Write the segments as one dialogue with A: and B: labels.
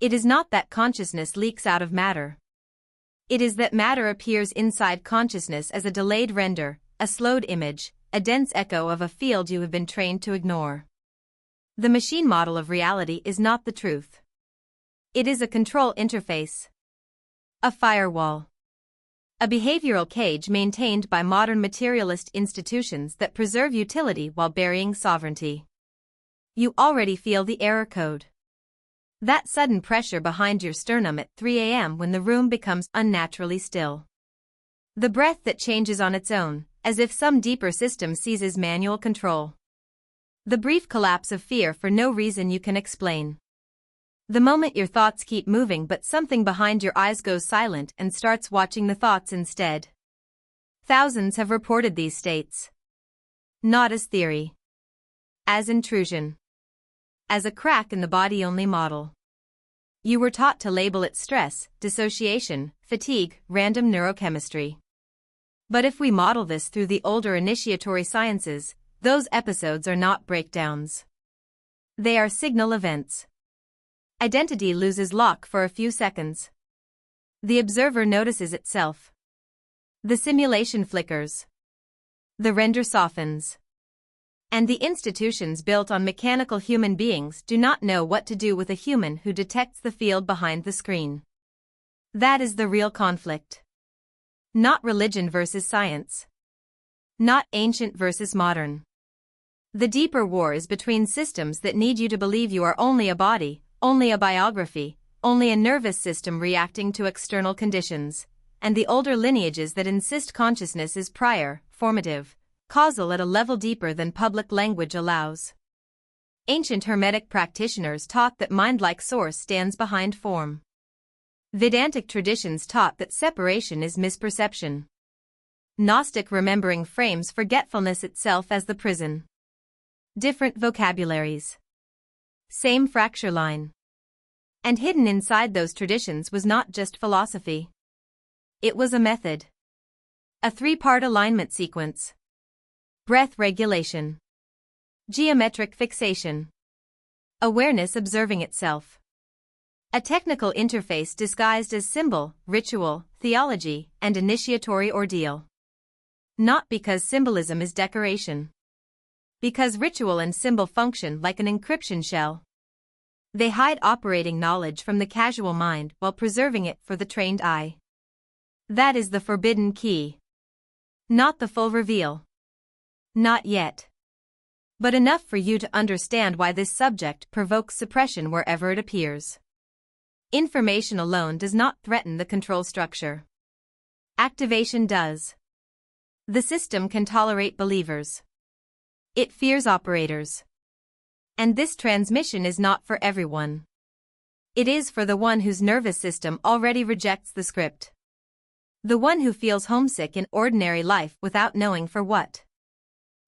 A: It is not that consciousness leaks out of matter. It is that matter appears inside consciousness as a delayed render, a slowed image, a dense echo of a field you have been trained to ignore. The machine model of reality is not the truth. It is a control interface. A firewall. A behavioral cage maintained by modern materialist institutions that preserve utility while burying sovereignty. You already feel the error code. That sudden pressure behind your sternum at 3 a.m. when the room becomes unnaturally still. The breath that changes on its own, as if some deeper system seizes manual control. The brief collapse of fear for no reason you can explain. The moment your thoughts keep moving but something behind your eyes goes silent and starts watching the thoughts instead. Thousands have reported these states. Not as theory. As intrusion. As a crack in the body-only model. You were taught to label it stress, dissociation, fatigue, random neurochemistry. But if we model this through the older initiatory sciences, those episodes are not breakdowns. They are signal events. Identity loses lock for a few seconds. The observer notices itself. The simulation flickers. The render softens. And the institutions built on mechanical human beings do not know what to do with a human who detects the field behind the screen. That is the real conflict. Not religion versus science. Not ancient versus modern. The deeper war is between systems that need you to believe you are only a body, only a biography, only a nervous system reacting to external conditions, and the older lineages that insist consciousness is prior, formative, causal at a level deeper than public language allows. Ancient Hermetic practitioners taught that mind like source stands behind form. Vedantic traditions taught that separation is misperception. Gnostic remembering frames forgetfulness itself as the prison. Different vocabularies. Same fracture line. And hidden inside those traditions was not just philosophy. It was a method. A three-part alignment sequence. Breath regulation. Geometric fixation. Awareness observing itself. A technical interface disguised as symbol, ritual, theology, and initiatory ordeal. Not because symbolism is decoration. Because ritual and symbol function like an encryption shell. They hide operating knowledge from the casual mind while preserving it for the trained eye. That is the forbidden key. Not the full reveal. Not yet. But enough for you to understand why this subject provokes suppression wherever it appears. Information alone does not threaten the control structure. Activation does. The system can tolerate believers. It fears operators. And this transmission is not for everyone. It is for the one whose nervous system already rejects the script. The one who feels homesick in ordinary life without knowing for what.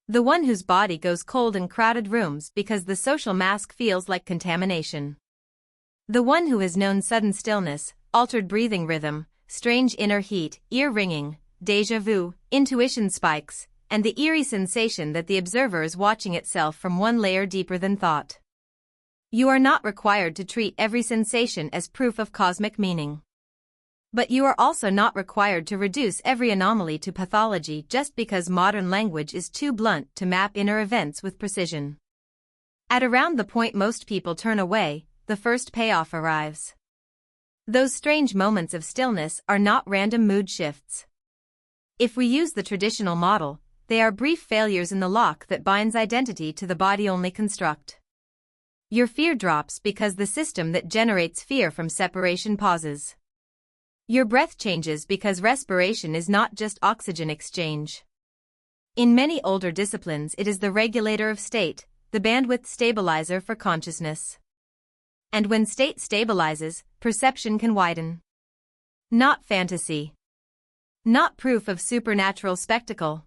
A: The one whose body goes cold in crowded rooms because the social mask feels like contamination. The one who has known sudden stillness, altered breathing rhythm, strange inner heat, ear ringing, déjà vu, intuition spikes, and the eerie sensation that the observer is watching itself from one layer deeper than thought. You are not required to treat every sensation as proof of cosmic meaning. But you are also not required to reduce every anomaly to pathology just because modern language is too blunt to map inner events with precision. At around the point most people turn away, the first payoff arrives. Those strange moments of stillness are not random mood shifts. If we use the traditional model, they are brief failures in the lock that binds identity to the body-only construct. Your fear drops because the system that generates fear from separation pauses. Your breath changes because respiration is not just oxygen exchange. In many older disciplines it is the regulator of state, the bandwidth stabilizer for consciousness. And when state stabilizes, perception can widen. Not fantasy. Not proof of supernatural spectacle.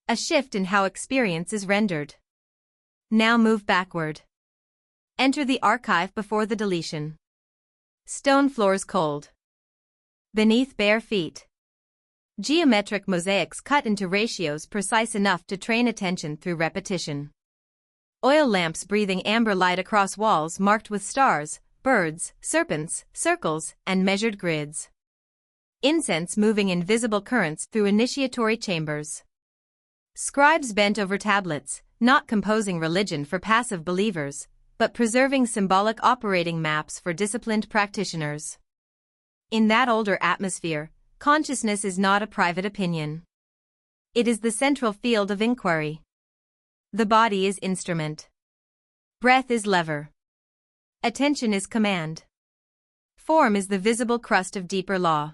A: A shift in how experience is rendered. Now move backward. Enter the archive before the deletion. Stone floors cold. Beneath bare feet. Geometric mosaics cut into ratios precise enough to train attention through repetition. Oil lamps breathing amber light across walls marked with stars, birds, serpents, circles, and measured grids. Incense moving in visible currents through initiatory chambers. Scribes bent over tablets, not composing religion for passive believers, but preserving symbolic operating maps for disciplined practitioners. In that older atmosphere, consciousness is not a private opinion. It is the central field of inquiry. The body is instrument. Breath is lever. Attention is command. Form is the visible crust of deeper law.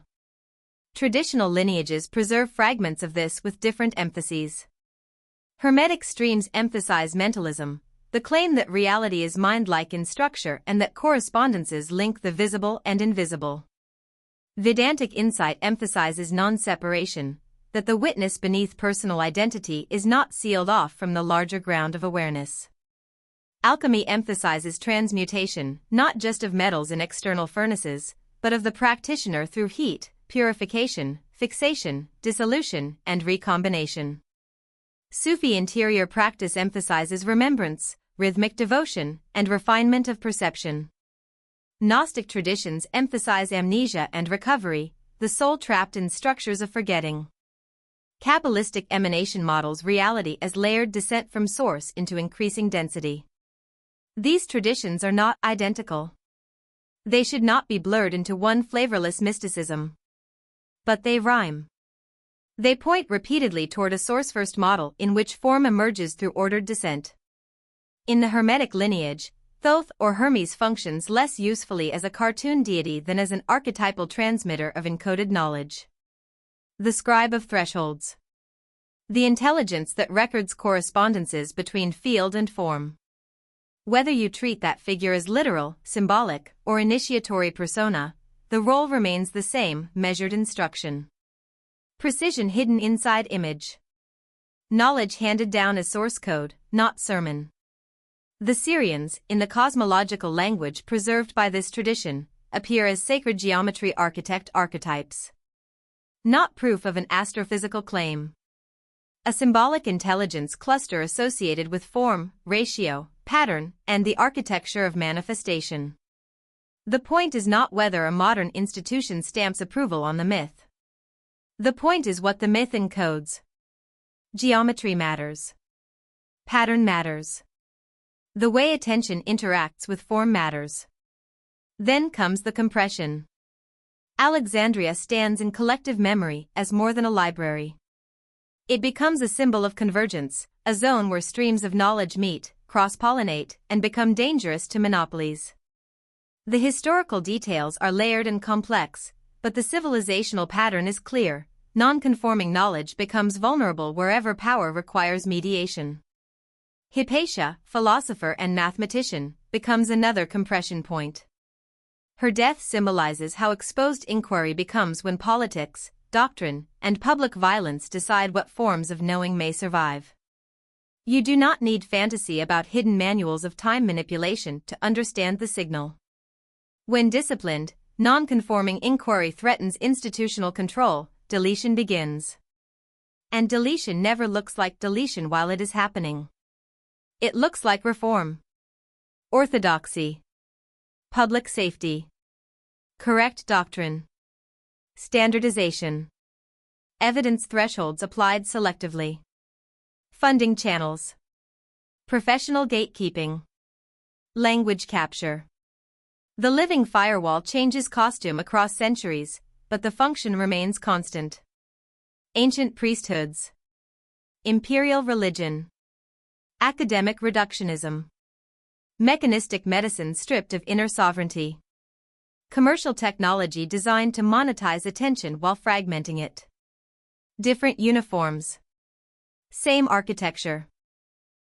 A: Traditional lineages preserve fragments of this with different emphases. Hermetic streams emphasize mentalism, the claim that reality is mind-like in structure and that correspondences link the visible and invisible. Vedantic insight emphasizes non-separation, that the witness beneath personal identity is not sealed off from the larger ground of awareness. Alchemy emphasizes transmutation, not just of metals in external furnaces, but of the practitioner through heat, purification, fixation, dissolution, and recombination. Sufi interior practice emphasizes remembrance, rhythmic devotion, and refinement of perception. Gnostic traditions emphasize amnesia and recovery, the soul trapped in structures of forgetting. Kabbalistic emanation models reality as layered descent from source into increasing density. These traditions are not identical. They should not be blurred into one flavorless mysticism. But they rhyme. They point repeatedly toward a source-first model in which form emerges through ordered descent. In the Hermetic lineage, Thoth or Hermes functions less usefully as a cartoon deity than as an archetypal transmitter of encoded knowledge. The scribe of thresholds. The intelligence that records correspondences between field and form. Whether you treat that figure as literal, symbolic, or initiatory persona, the role remains the same, measured instruction. Precision hidden inside image. Knowledge handed down as source code, not sermon. The Syrians, in the cosmological language preserved by this tradition, appear as sacred geometry architect archetypes. Not proof of an astrophysical claim. A symbolic intelligence cluster associated with form, ratio, pattern, and the architecture of manifestation. The point is not whether a modern institution stamps approval on the myth. The point is what the myth encodes. Geometry matters. Pattern matters. The way attention interacts with form matters. Then comes the compression. Alexandria stands in collective memory as more than a library. It becomes a symbol of convergence, a zone where streams of knowledge meet, cross-pollinate, and become dangerous to monopolies. The historical details are layered and complex, but the civilizational pattern is clear. Non-conforming knowledge becomes vulnerable wherever power requires mediation. Hypatia, philosopher and mathematician, becomes another compression point. Her death symbolizes how exposed inquiry becomes when politics, doctrine, and public violence decide what forms of knowing may survive. You do not need fantasy about hidden manuals of time manipulation to understand the signal. When disciplined, non-conforming inquiry threatens institutional control, deletion begins. And deletion never looks like deletion while it is happening. It looks like reform. Orthodoxy. Public safety. Correct doctrine. Standardization. Evidence thresholds applied selectively. Funding channels. Professional gatekeeping. Language capture. The living firewall changes costume across centuries, but the function remains constant. Ancient priesthoods. Imperial religion. Academic reductionism. Mechanistic medicine stripped of inner sovereignty. Commercial technology designed to monetize attention while fragmenting it. Different uniforms. Same architecture.